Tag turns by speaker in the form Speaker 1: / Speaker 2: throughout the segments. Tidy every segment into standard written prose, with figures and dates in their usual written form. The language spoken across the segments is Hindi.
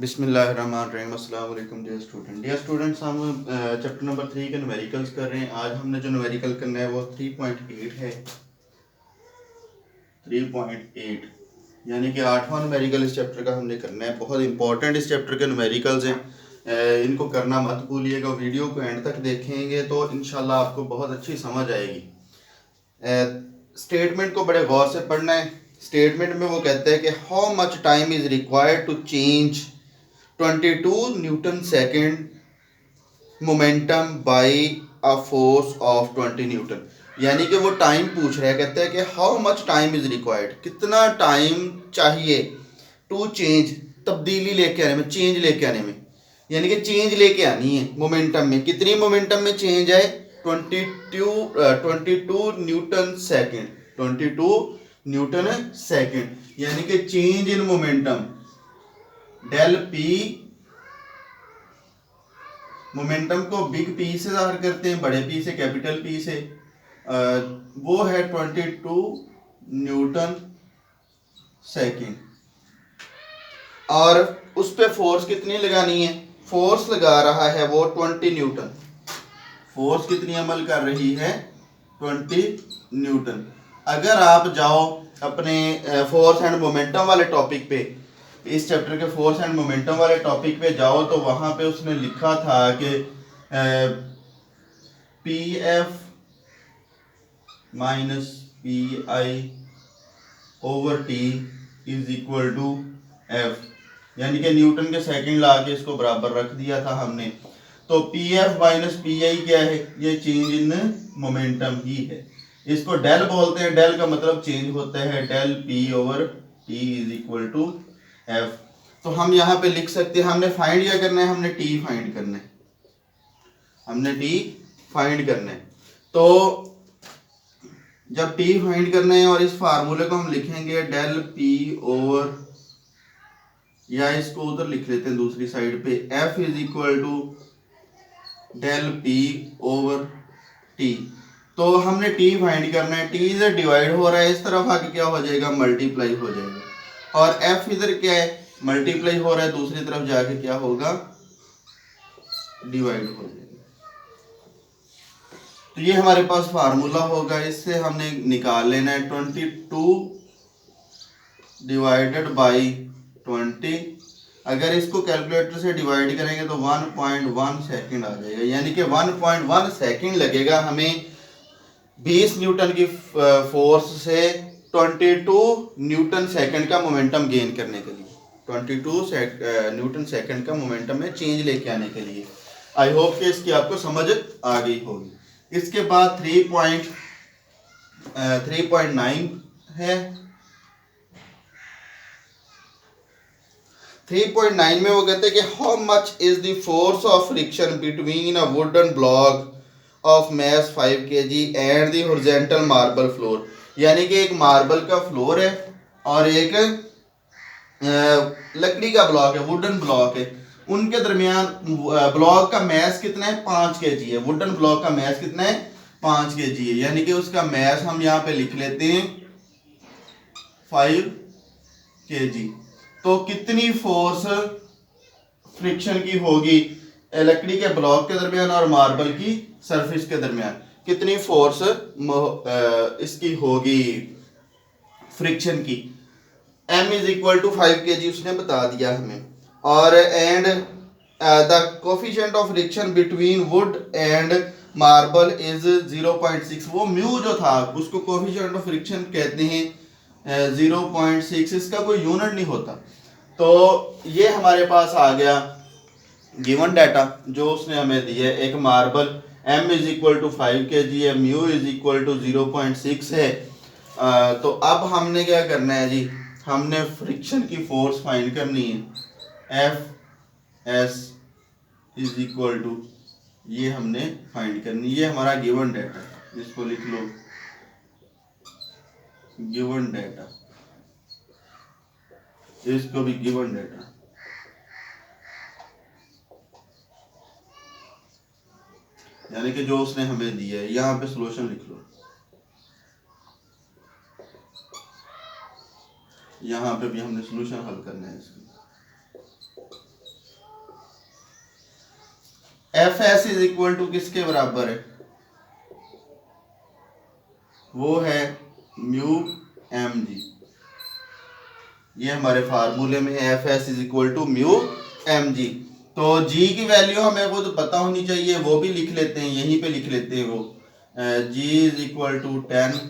Speaker 1: बिस्मिल्लाहिर्रहमानिर्रहीम। अस्सलाम वालेकुम डियर स्टूडेंट्स, हम चैप्टर नंबर 3 के न्यूमेरिकल्स कर रहे हैं। आज हमने जो न्यूमेरिकल करना है वो 3.8 है। 3.8 यानी कि 8वां न्यूमेरिकल इस चैप्टर का हमने करना है। बहुत इंपॉर्टेंट इस चैप्टर के न्यूमेरिकल्स हैं। इनको करना मत भूलिएगा। वीडियो को एंड तक देखेंगे तो इंशाल्लाह आपको बहुत अच्छी समझ आएगी। स्टेटमेंट को बड़े गौर से पढ़ना है। स्टेटमेंट में वो कहते हैं कि how much time is required to change 22 newton second momentum by a force of 20 newton. यानी कि वो टाइम पूछ रहा है, कहते हैं कि how much time is required, कितना टाइम चाहिए टू चेंज, तब्दीली लेके आने में, चेंज लेके आने में। यानी कि चेंज लेके आनी है मोमेंटम में। कितनी मोमेंटम में चेंज है? 22 न्यूटन सेकेंड, 22 न्यूटन सेकेंड। यानी कि change in momentum del p, momentum को बिग पी से ज़ाहिर करते हैं, बड़े पी से, कैपिटल पी से। वो है 22 न्यूटन सेकेंड। और उस पे फोर्स कितनी लगानी है? फोर्स लगा रहा है वो 20 न्यूटन। फोर्स कितनी अमल कर रही है? 20 न्यूटन। अगर आप जाओ अपने फोर्स एंड मोमेंटम वाले टॉपिक पे, इस चैप्टर के फोर्स एंड मोमेंटम वाले टॉपिक पे जाओ तो वहां पे उसने लिखा था कि p f minus p i over t is equal to f. यानी कि न्यूटन के सेकंड ला के इसको बराबर रख दिया था हमने। तो पी एफ माइनस पी आई क्या है? ये चेंज इन मोमेंटम ही है। इसको डेल बोलते हैं। डेल का मतलब चेंज होता है। Del p over t is equal to f. तो हम यहाँ पे लिख सकते हैं, हमने फाइंड क्या करना है? हमने टी फाइंड करना है। हमने टी फाइंड करना है। तो जब टी फाइंड करना है और इस फार्मूले को हम लिखेंगे डेल पी ओवर, या इसको उधर लिख लेते हैं दूसरी साइड पे, f is equal to del p over t. तो हमने टी फाइंड करना है। टी इधर डिवाइड हो रहा है, इस तरफ आके क्या हो जाएगा? मल्टीप्लाई हो जाएगा। और एफ इधर क्या है? मल्टीप्लाई हो रहा है, दूसरी तरफ जाके क्या होगा? डिवाइड हो जाएगा। तो ये हमारे पास फार्मूला होगा। इससे हमने निकाल लेना है 22 डिवाइडेड बाई 20। अगर इसको कैलकुलेटर से डिवाइड करेंगे तो 1.1 सेकेंड आ जाएगा। यानी कि 1.1 सेकेंड लगेगा हमें 20 न्यूटन की फोर्स से 22 न्यूटन सेकेंड का मोमेंटम गेन करने के लिए, 22 न्यूटन सेकेंड का मोमेंटम में चेंज लेके आने के लिए। आई होप कि इसकी आपको समझ आ गई होगी। इसके बाद 3.9 है। 3.9 में वो कहते हैं कि how much is the force of friction between a wooden block of mass 5 kg and the horizontal marble floor. यानी कि एक मार्बल का फ्लोर है और एक लकड़ी का ब्लॉक है, वुडन ब्लॉक है। उनके दरमियान ब्लॉक का मैस कितना है? 5 kg है। वुडन ब्लॉक का मैस कितना है? 5 kg है। यानी कि उसका मैस हम यहाँ पे लिख लेते हैं 5 kg। तो कितनी फोर्स फ्रिक्शन की होगी लकड़ी के ब्लॉक के दरमियान और मार्बल की सरफेस के दरमियान? कितनी फोर्स इसकी होगी फ्रिक्शन की? m is equal to 5 kg उसने बता दिया हमें। और and the coefficient of friction between wood and marble is 0.6। वो म्यू जो था उसको कोफिशिएंट ऑफ फ्रिक्शन कहते हैं 0.6। इसका कोई यूनिट नहीं होता। तो ये हमारे पास आ गया गिवन डाटा जो उसने हमें दिया है। एक marble m is equal to 5 kg है, म्यू इज इक्वल टू 0.6 है। तो अब हमने क्या करना है जी? हमने फ्रिक्शन की फोर्स फाइंड करनी है। F S is equal to, ये हमने फाइंड करनी, ये हमारा गिवन डाटा है। इसको लिख लो, गिवन डाटा। इसको भी गिवन डाटा, यानी कि जो उसने हमें दिया है। यहाँ पे सॉल्यूशन लिख लो। यहाँ पे भी हमने सॉल्यूशन हल करना है इसका। F S is equal to किसके बराबर है, वो है म्यू एम जी। ये हमारे फार्मूले में है, F S is equal to mu M G. तो जी की वैल्यू हमें वो तो पता होनी चाहिए, वो भी लिख लेते हैं, यहीं पे लिख लेते हैं वो। G is equal to 10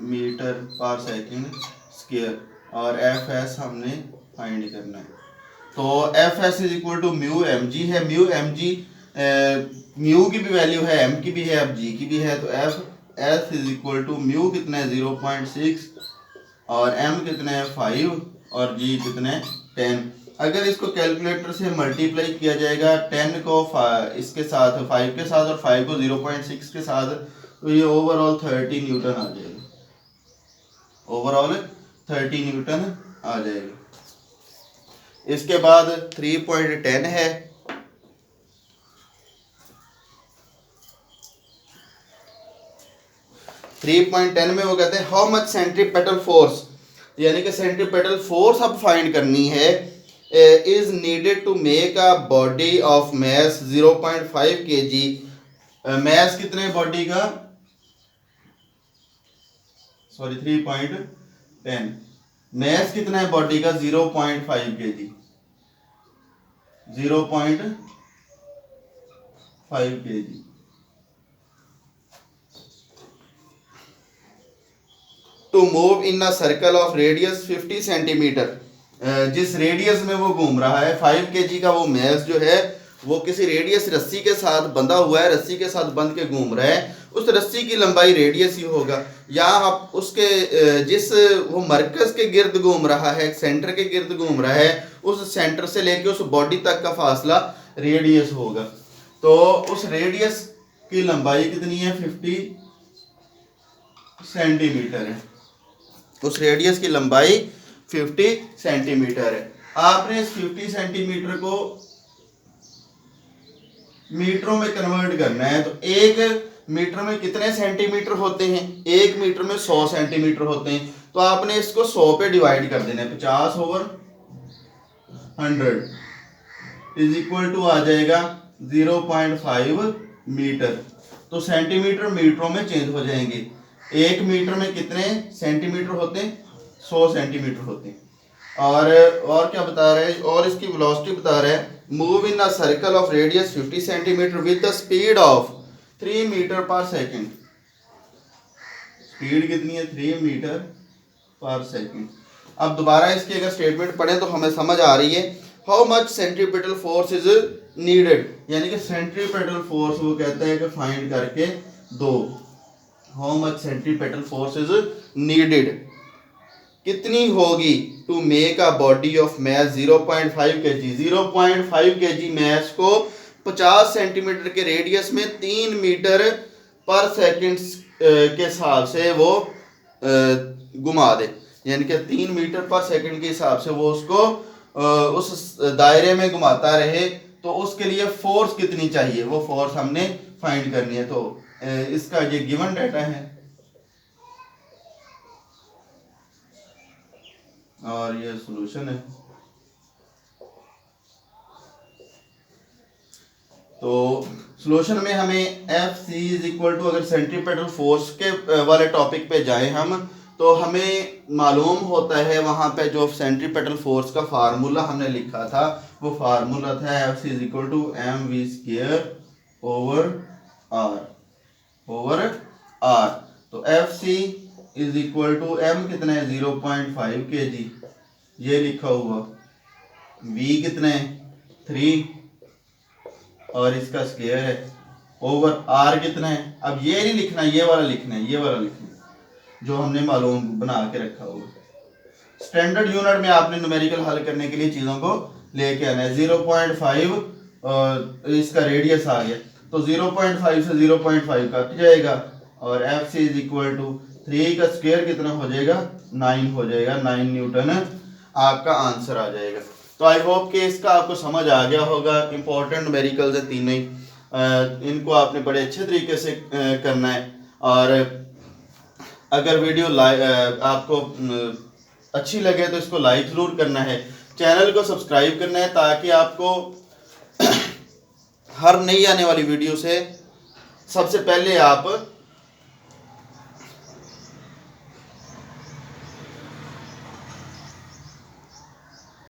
Speaker 1: metre per second square और एफ एस हमने फाइंड करना है। तो F S is equal to mu M g है। म्यू एम जी, म्यू की भी वैल्यू है, एम की भी है, अब जी की भी है। तो F S is equal to mu कितना है 0.6 और एम कितने हैं 5 और जी कितने 10। अगर इसको कैलकुलेटर से मल्टीप्लाई किया जाएगा 10 को इसके साथ 5 के साथ और 5 को 0.6 के साथ, तो ये ओवरऑल 30 न्यूटन आ जाएगा, ओवरऑल 30 न्यूटन आ जाएगा। इसके बाद 3.10 है। 3.10 में वो कहते हैं हाउ मच सेंट्रीपेटल फोर्स, यानी कि सेंट्रीपेटल फोर्स अब फाइंड करनी है, is needed to make a body of mass 0.5 kg। Mass कितने बॉडी का, सॉरी 3.10, मैस कितना है बॉडी का 0.5 kg, 0.5 kg। To move in a circle of radius 50 centimetre, जिस रेडियस में वो घूम रहा है 5 kg का वो मैस जो है वो किसी रेडियस रस्सी के साथ बंधा हुआ है, रस्सी के साथ बंध के घूम रहा है, उस रस्सी की लंबाई रेडियस ही होगा। या आप उसके जिस वो मरकज के गिर्द घूम रहा है, सेंटर के गिर्द घूम रहा है, उस सेंटर से लेके उस बॉडी तक का फासला रेडियस होगा। तो उस रेडियस की लंबाई कितनी है 50 सेंटीमीटर है, उस रेडियस की लंबाई 50 सेंटीमीटर है। आपने इस 50 सेंटीमीटर को मीटरों में कन्वर्ट करना है। तो एक मीटर में कितने सेंटीमीटर होते हैं, एक मीटर में 100 सेंटीमीटर होते हैं। तो आपने इसको 100 पे डिवाइड कर देना है, 50/100 इज इक्वल टू आ जाएगा 0.5 मीटर। तो सेंटीमीटर मीटरों में चेंज हो जाएंगे। एक मीटर में कितने सेंटीमीटर होते हैं, 100 सेंटीमीटर होते हैं। और क्या बता रहे हैं, और इसकी वेलोसिटी बता रहे हैं, move in a circle of radius 50 centimetre with the speed of 3 metre per second. Speed कितनी है 3 मीटर पर सेकेंड। अब दोबारा इसकी अगर स्टेटमेंट पढ़ें तो हमें समझ आ रही है। How much centripetal force is needed, यानी कि सेंट्रीपिटल फोर्स वो कहता है कि फाइंड करके दो। How much centripetal force is needed, कितनी होगी to make a body of mass 0.5 kg। 0.5 kg mass को 50 सेंटीमीटर के रेडियस में 3 मीटर पर सेकंड के हिसाब से वो घुमा दे, यानी कि 3 मीटर पर सेकंड के हिसाब से वो उसको उस दायरे में घुमाता रहे। तो उसके लिए फोर्स कितनी चाहिए, वो फोर्स हमने फाइंड करनी है। तो इसका ये गिवन डाटा है और ये सॉल्यूशन है। तो सॉल्यूशन में हमें f C is equal to, अगर सेंट्रीपेटल फोर्स के वाले टॉपिक पे जाए हम, तो हमें मालूम होता है वहाँ पे जो सेंट्रीपेटल फोर्स का फार्मूला हमने लिखा था, वो फार्मूला था F C is equal to m v square over r. तो F C is equal to m कितना है 0.5 kg, ये लिखा हुआ, v कितना है 3 और इसका स्क्वायर है, ओवर r कितना है। अब ये नहीं लिखना, ये वाला लिखना है, ये वाला लिखना है जो हमने मालूम बना के रखा हुआ। स्टैंडर्ड यूनिट में आपने न्यूमेरिकल हल करने के लिए चीज़ों को लेके आना है। 0.5 और इसका रेडियस आ गया, तो 0.5 से 0.5 कट जाएगा और f C is equal to 3 का स्क्वायर कितना हो जाएगा 9 हो जाएगा, 9 न्यूटन आपका आंसर आ जाएगा। तो आई होप कि इसका आपको समझ आ गया होगा। इंपॉर्टेंट न्यूमेरिकल्स है तीनों ही, इनको आपने बड़े अच्छे तरीके से करना है। और अगर वीडियो आपको अच्छी लगे तो इसको लाइक ज़रूर करना है, चैनल को सब्सक्राइब करना है ताकि आपको हर नई आने वाली वीडियो से सबसे पहले आप